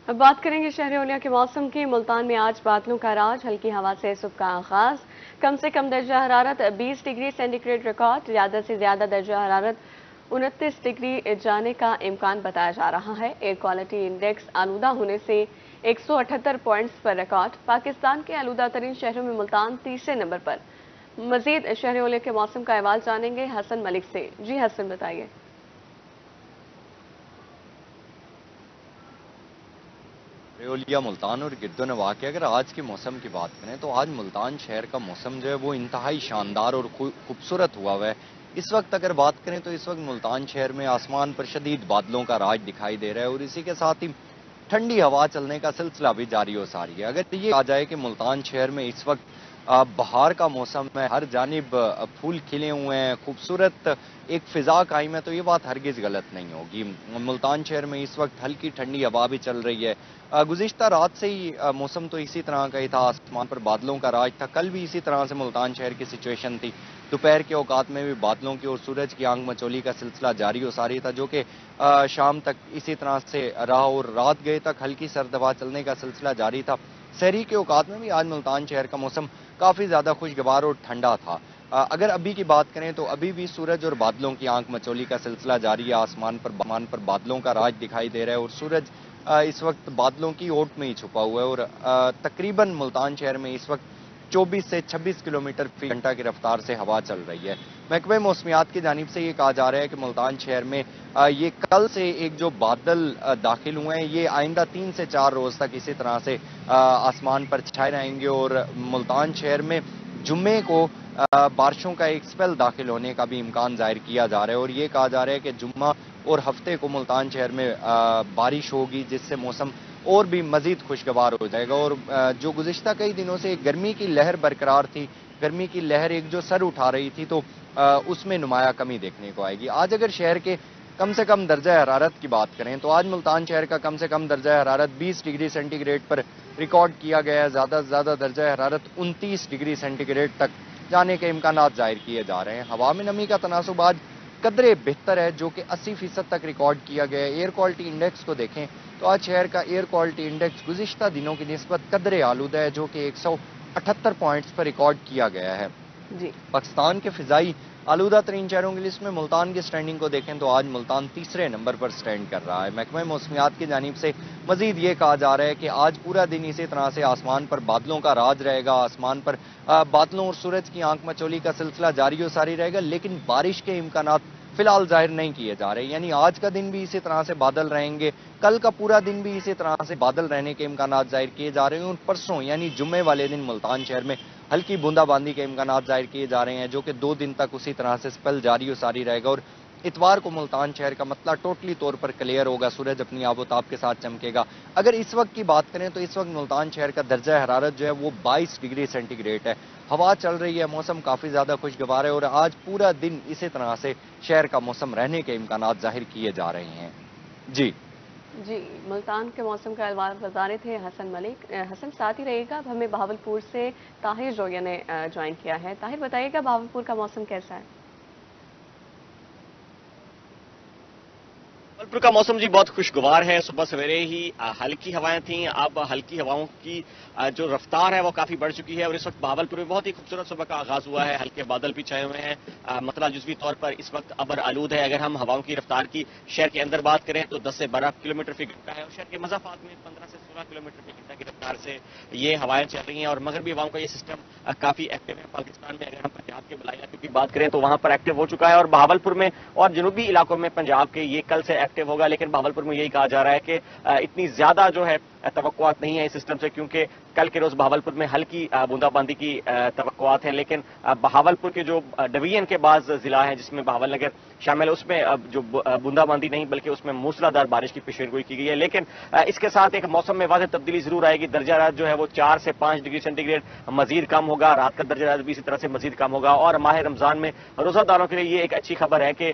अब बात करेंगे शहर ओलिया के मौसम की। मुल्तान में आज बादलों का राज, हल्की हवा से सुबह का आगाज। कम से कम दर्जा हरारत 20 डिग्री सेंटीग्रेड रिकॉर्ड, ज़्यादा से ज़्यादा दर्जा हरारत 29 डिग्री जाने का इम्कान बताया जा रहा है। एयर क्वालिटी इंडेक्स आलूदा होने से 178 पॉइंट्स पर रिकॉर्ड। पाकिस्तान के आलूदा तरीन शहरों में मुल्तान तीसरे नंबर पर। मजीद शहर ओलिया के मौसम का अहवाल जानेंगे हसन मलिक से। जी हसन, बताइए। रेओलिया, मुल्तान और गिरदोनवा के अगर आज के मौसम की बात करें तो आज मुल्तान शहर का मौसम जो है वो इंतहाई शानदार और खूबसूरत हुआ है। इस वक्त अगर बात करें तो इस वक्त मुल्तान शहर में आसमान पर शदीद बादलों का राज दिखाई दे रहा है और इसी के साथ ही ठंडी हवा चलने का सिलसिला भी जारी हो सारी है। अगर ये कहा जाए कि मुल्तान शहर में इस वक्त बहार का मौसम है, हर जानिब फूल खिले हुए हैं, खूबसूरत एक फिजा कायम है, तो ये बात हरगिज गलत नहीं होगी। मुल्तान शहर में इस वक्त हल्की ठंडी हवा भी चल रही है। गुज़िश्ता रात से ही मौसम तो इसी तरह का ही था, आसमान पर बादलों का राज था। कल भी इसी तरह से मुल्तान शहर की सिचुएशन थी। दोपहर के औकात में भी बादलों की और सूरज की आंख मचोली का सिलसिला जारी हो सारी था, जो कि शाम तक इसी तरह से रहा और रात गए तक हल्की सर्द हवा चलने का सिलसिला जारी था। शहरी के औकात में भी आज मुल्तान शहर का मौसम काफ़ी ज़्यादा खुशगवार और ठंडा था। अगर अभी की बात करें तो अभी भी सूरज और बादलों की आंख मचोली का सिलसिला जारी है। आसमान पर बादलों का राज दिखाई दे रहा है और सूरज इस वक्त बादलों की ओट में ही छुपा हुआ है और तकरीबन मुल्तान शहर में इस वक्त 24 से 26 किलोमीटर फी घंटा की रफ्तार से हवा चल रही है। महकमे मौसमियात की जानिब से ये कहा जा रहा है कि मुल्तान शहर में ये कल से एक जो बादल दाखिल हुए हैं ये आइंदा 3 से 4 रोज तक इसी तरह से आसमान पर छाए रहेंगे और मुल्तान शहर में जुम्मे को बारिशों का एक स्पेल दाखिल होने का भी इम्कान जाहिर किया जा रहा है और ये कहा जा रहा है कि जुम्मा और हफ्ते को मुल्तान शहर में बारिश होगी, जिससे मौसम और भी मजीद खुशगवार हो जाएगा। और जो गुज़िश्ता कई दिनों से एक गर्मी की लहर बरकरार थी, गर्मी की लहर एक जो सर उठा रही थी, तो उसमें नुमाया कमी देखने को आएगी। आज अगर शहर के कम से कम दर्जा हरारत की बात करें तो आज मुल्तान शहर का कम से कम दर्जा हरारत 20 डिग्री सेंटीग्रेड पर रिकॉर्ड किया गया है। ज़्यादा से ज़्यादा दर्जा हरारत 29 डिग्री सेंटीग्रेड तक जाने के इम्कानात जाहिर किए जा रहे हैं। हवा में नमी का तनासुब आज कदरे बेहतर है, जो कि 80% तक रिकॉर्ड किया गया है। एयर क्वालिटी इंडेक्स को देखें तो आज शहर का एयर क्वालिटी इंडेक्स गुज़िश्ता दिनों की निस्बत कदरे आलूदा है, जो कि 178 पॉइंट्स पर रिकॉर्ड किया गया है। जी। पाकिस्तान के फिजाई आलूदा तरीन शहरों की लिस्ट में मुल्तान की स्टैंडिंग को देखें तो आज मुल्तान तीसरे नंबर पर स्टैंड कर रहा है। महकमा मौसमियात की जानिब से मजीद ये कहा जा रहा है कि आज पूरा दिन इसी तरह से आसमान पर बादलों का राज रहेगा। आसमान पर बादलों और सूरज की आंख मचोली का सिलसिला जारी और सारी रहेगा, लेकिन बारिश के इम्कानात फिलहाल जाहिर नहीं किए जा रहे। यानी आज का दिन भी इसी तरह से बादल रहेंगे, कल का पूरा दिन भी इसी तरह से बादल रहने के इम्कानात जाहिर किए जा रहे हैं और परसों यानी जुम्मे वाले दिन मुल्तान शहर में हल्की बूंदाबांदी के इम्कानात जाहिर किए जा रहे हैं, जो कि 2 दिन तक उसी तरह से स्पेल जारी और सारी रहेगा। और इतवार को मुल्तान शहर का मतला टोटली तौर पर क्लियर होगा, सूरज अपनी आबोताब के साथ चमकेगा। अगर इस वक्त की बात करें तो इस वक्त मुल्तान शहर का दर्जा हरारत जो है वो 22 डिग्री सेंटीग्रेड है। हवा चल रही है, मौसम काफ़ी ज़्यादा खुशगवार है और आज पूरा दिन इसी तरह से शहर का मौसम रहने के इम्कानात जाहिर किए जा रहे हैं। जी जी, मुल्तान के मौसम का अहवाल बता रहे थे हसन मलिक। हसन, साथ ही रहेगा। अब हमें बहावलपुर से ताहिर जोया ने ज्वाइन किया है। ताहिर, बताइएगा बहावलपुर का मौसम कैसा है? जबलपुर का मौसम जी बहुत खुशगवार है। सुबह सवेरे ही हल्की हवाएं थीं, अब हल्की हवाओं की जो रफ्तार है वो काफी बढ़ चुकी है और इस वक्त बहावलपुर में बहुत ही खूबसूरत सुबह का आगाज हुआ है। हल्के बादल भी छाए हुए हैं, मतलब जुज़वी तौर पर इस वक्त अबर आलूद है। अगर हम हवाओं की रफ्तार की शहर के अंदर बात करें तो 10 से 12 किलोमीटर फी घंटा है और शहर के मज़ाफात में 15 से 16 किलोमीटर फी घंटा की रफ्तार से ये हवाएं चल रही हैं और मगरबी हवाओं का ये सिस्टम काफी एक्टिव है पाकिस्तान में। अगर हम पंजाब के बलाई इलाके की बात करें तो वहां पर एक्टिव हो चुका है और बहावलपुर में और जनूबी इलाकों में पंजाब के ये कल से एक्टिव होगा, लेकिन बहावलपुर में यही कहा जा रहा है कि इतनी ज्यादा जो है तवक्कुआत नहीं है इस सिस्टम से, क्योंकि कल के रोज बहावलपुर में हल्की बूंदाबांदी की तवक्कुआत है। लेकिन बहावलपुर के जो डिवीजन के बाद जिला है जिसमें बहावल नगर शामिल है उसमें जो बूंदाबांदी नहीं बल्कि उसमें मूसलाधार बारिश की पेशेनगोई की गई है। लेकिन इसके साथ एक मौसम में वाज़ेह तब्दीली जरूर आएगी। दर्जा रात जो है वो 4 से 5 डिग्री सेंटीग्रेड मजीद कम होगा, रात का दर्जा रात भी इसी तरह से मजीद कम होगा। और माह रमजान में रोजादारों के लिए ये एक अच्छी खबर है कि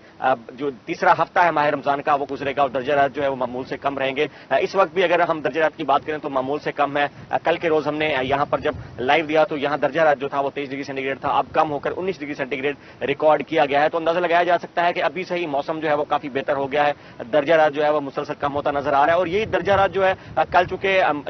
जो तीसरा हफ्ता है माह रमजान का وہ गुजरेगा और दर्जा रात जो है वो मामूल से कम रहेंगे। इस वक्त भी अगर हम दर्जा रात की बात करें तो मामूल से कम है। कल के रोज हमने यहाँ पर जब लाइव दिया तो यहाँ दर्जा रात जो था वो 23 डिग्री सेंटीग्रेड था, अब कम होकर 19 डिग्री सेंटीग्रेड रिकॉर्ड किया गया है। तो अंदाजा लगाया जा सकता है कि अभी से ही मौसम जो है वो काफी बेहतर हो गया है, दर्जा रात जो है वो मुसलसल कम होता नजर आ रहा है। और यही दर्जा रात जो है कल चूंकि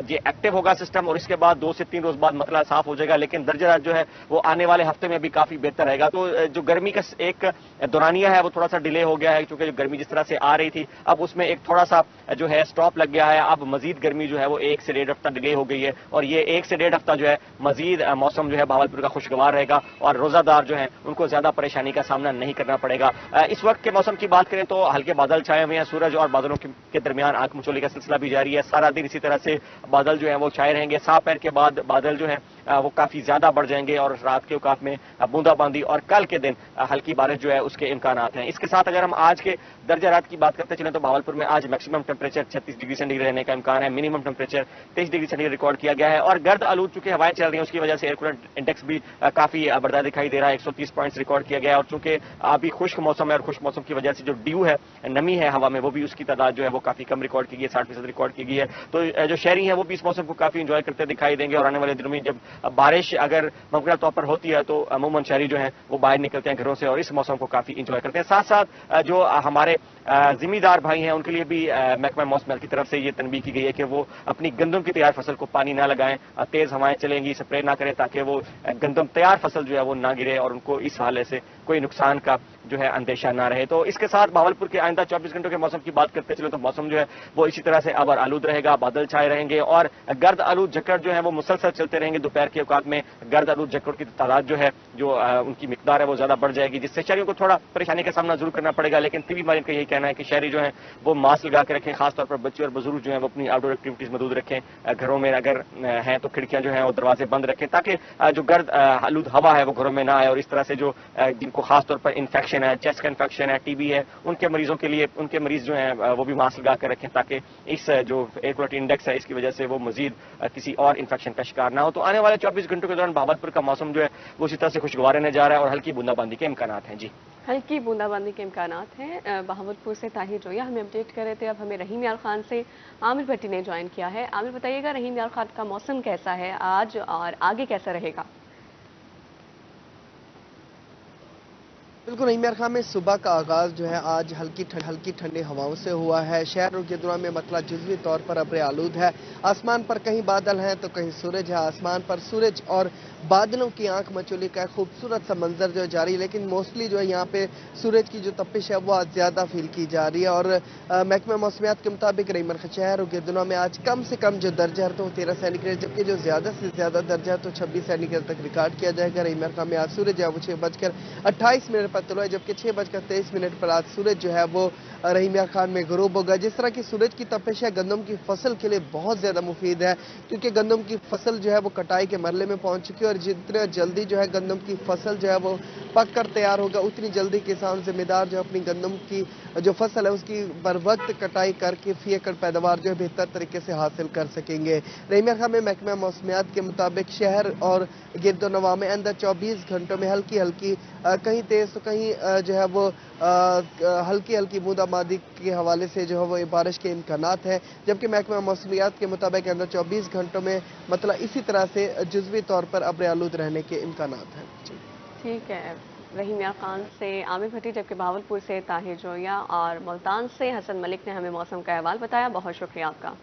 ये एक्टिव होगा सिस्टम और इसके बाद 2 से 3 रोज बाद मतला साफ हो जाएगा, लेकिन दर्जा रात जो है वो आने वाले हफ्ते में भी काफी बेहतर रहेगा। तो जो गर्मी का एक दौरानिया है वो थोड़ा सा डिले हो गया है, क्योंकि जो गर्मी जिस तरह से आ रही थी अब उसमें एक थोड़ा सा जो है स्टॉप लग गया है। अब मजीद गर्मी जो है वो 1 से 1.5 हफ्ता डिले हो गई है और ये 1 से 1.5 हफ्ता जो है मजीद मौसम जो है भावलपुर का खुशगवार रहेगा और रोजादार जो है उनको ज्यादा परेशानी का सामना नहीं करना पड़ेगा। इस वक्त के मौसम की बात करें तो हल्के बादल छाए हुए हैं, सूरज और बादलों के दरमियान आंख मचोली का सिलसिला भी जारी है। सारा दिन इसी तरह से बादल जो है वो छाए रहेंगे। दोपहर के बाद बादल जो है वो काफी ज्यादा बढ़ जाएंगे और रात के औकात में बूंदाबांदी और कल के दिन हल्की बारिश जो है उसके इम्कानात हैं। इसके साथ अगर हम आज के दर्जा रात की बात करते चलें तो भावलपुर में आज मैक्सिमम टेम्परेचर 36 डिग्री सेंटीग्रेड रहने का इम्कान है, minimum temperature 23 degree centigrade record किया गया है। और गर्द आलूद चूंकि हवाएं चल रही हैं उसकी वजह से एयर कूलेंट इंडेक्स भी काफी बढ़ता दिखाई दे रहा है, 130 पॉइंट्स रिकॉर्ड किया गया है। और चूंकि अभी खुश्क मौसम है और खुश्क मौसम की वजह से जो ड्यू है, नमी है हवा में, वो भी उसकी तादाद जो है वो काफी कम रिकॉर्ड की गई है, 60% रिकॉर्ड की गई है। तो जो शहरी है वो भी इस मौसम को काफी इंजॉय करते दिखाई देंगे और आने वाले दिनों में जब बारिश अगर मुमकिन तौर पर होती है तो अमूमन शहरी जो है वो बाहर निकलते हैं घरों से और इस मौसम को काफी इंजॉय करते हैं। साथ साथ जो हमारे जिम्मेदार भाई हैं उनके लिए भी महकमा मौसम की तरफ से ये तनबीह की गई है कि वो अपनी गंदम की तैयार फसल को पानी ना लगाएं, तेज हवाएं चलेंगी स्प्रे ना करें ताकि वो गंदम तैयार फसल जो है वो ना गिरे और उनको इस हवाले से कोई नुकसान का जो है अंदेशा ना रहे। तो इसके साथ भावलपुर के आइंदा 24 घंटों के मौसम की बात करते चले तो मौसम जो है वो इसी तरह से आबर आलूद रहेगा, बादल छाए रहेंगे और गर्द आलूद झक्कड़ जो है वो मुसलसल चलते रहेंगे। दोपहर के औकात में गर्द आलूद झक्कड़ की तादाद जो है जो उनकी मिकदार है वो ज्यादा बढ़ जाएगी, जिससे शहरियों को थोड़ा परेशानी का सामना जरूर करना पड़ेगा। लेकिन टीवी मालिक का यही कहना है कि शहरी जो है वो मास्क लगा के रखें, खासतौर पर बच्चे और बुजुर्ग जो है वो अपनी आउटडोर एक्टिविटीज मौजूद रखें, घरों में अगर हैं तो खिड़कियां जो है वो दरवाजे बंद रखें ताकि जो गर्द आलूद हवा है वो घरों में ना आए और इस तरह से जो जिनको खासतौर पर इन्फेक्शन है, चेस्ट का इन्फेक्शन है, टीबी है, उनके मरीजों के लिए उनके मरीज जो हैं वो भी मास्क लगा कर रखें ताकि इस जो एयर क्वालिटी इंडेक्स है इसकी वजह से वो मजीद किसी और इन्फेक्शन का शिकार ना हो। तो आने वाले 24 घंटों के दौरान भावलपुर का मौसम जो है वो इसी तरह से खुशगवार रहने जा रहा है और हल्की बूंदाबांदी के इम्कान हैं। जी, हल्की बूंदाबांदी के इम्कान हैं। बहावलपुर से ताहिर जोया हमें अपडेट कर रहे थे। अब हमें रहीम यार खान से आमिर भट्टी ने ज्वाइन किया है। आमिर बताइएगा रहीम यार खान का मौसम कैसा है आज और आगे कैसा रहेगा? बिल्कुल रहीम यार खान में सुबह का आगाज जो है आज हल्की ठंडी हवाओं से हुआ है। शहर और गिरदुआ में मतला जुज़वी तौर पर अब्र आलूद है। आसमान पर कहीं बादल हैं तो कहीं सूरज है। आसमान पर सूरज और बादलों की आंख मचोली का खूबसूरत सा मंजर जो जारी है, लेकिन मोस्टली जो है यहाँ पे सूरज की जो तपिश है वो आज ज्यादा फील की जा रही है। और महकमा मौसमियात के मुताबिक रहीम शहर और गिरदुआ में आज कम से कम जो दर्जा है तो 13 सेंटीग्रेड, जबकि जो ज्यादा से ज्यादा दर्जा है तो 26 सेंटीग्रेड तक रिकॉर्ड किया जाएगा। रहीम खान में आज सूरज है वो 6:28 पर तुला है, जबकि 6:23 पर आज सूरज जो है वो रहीम यार खान में गुरूब होगा। जिस तरह की सूरज की तपिश है गंदम की फसल के लिए बहुत ज्यादा मुफीद है, क्योंकि गंदम की फसल जो है वो कटाई के मरले में पहुंच चुकी है और जितने जल्दी जो है गंदम की फसल जो है वो पक कर तैयार होगा उतनी जल्दी किसान जिम्मेदार जो अपनी गंदम की जो फसल है उसकी बर वक्त कटाई करके फी एकड़ पैदावार जो है बेहतर तरीके से हासिल कर सकेंगे। रहीम यार खान में महकमा मौसमियात के मुताबिक शहर और गिरदोनवा में अंदर 24 घंटों में हल्की कहीं तेज तो कहीं जो है वो हल्की बूंदाबांदी के हवाले से जो है वो बारिश के इम्कानात है, जबकि महकमा मौसमियात के मुताबिक अंदर 24 घंटों में मतलब इसी तरह से जुज़वी तौर पर अब्र आलूद रहने के इम्कानात हैं। ठीक है, रहीम यार खान से आमिर भट्टी, जबकि बहावलपुर से ताहिर जोया और मुल्तान से हसन मलिक ने हमें मौसम का अहवाल बताया। बहुत शुक्रिया आपका।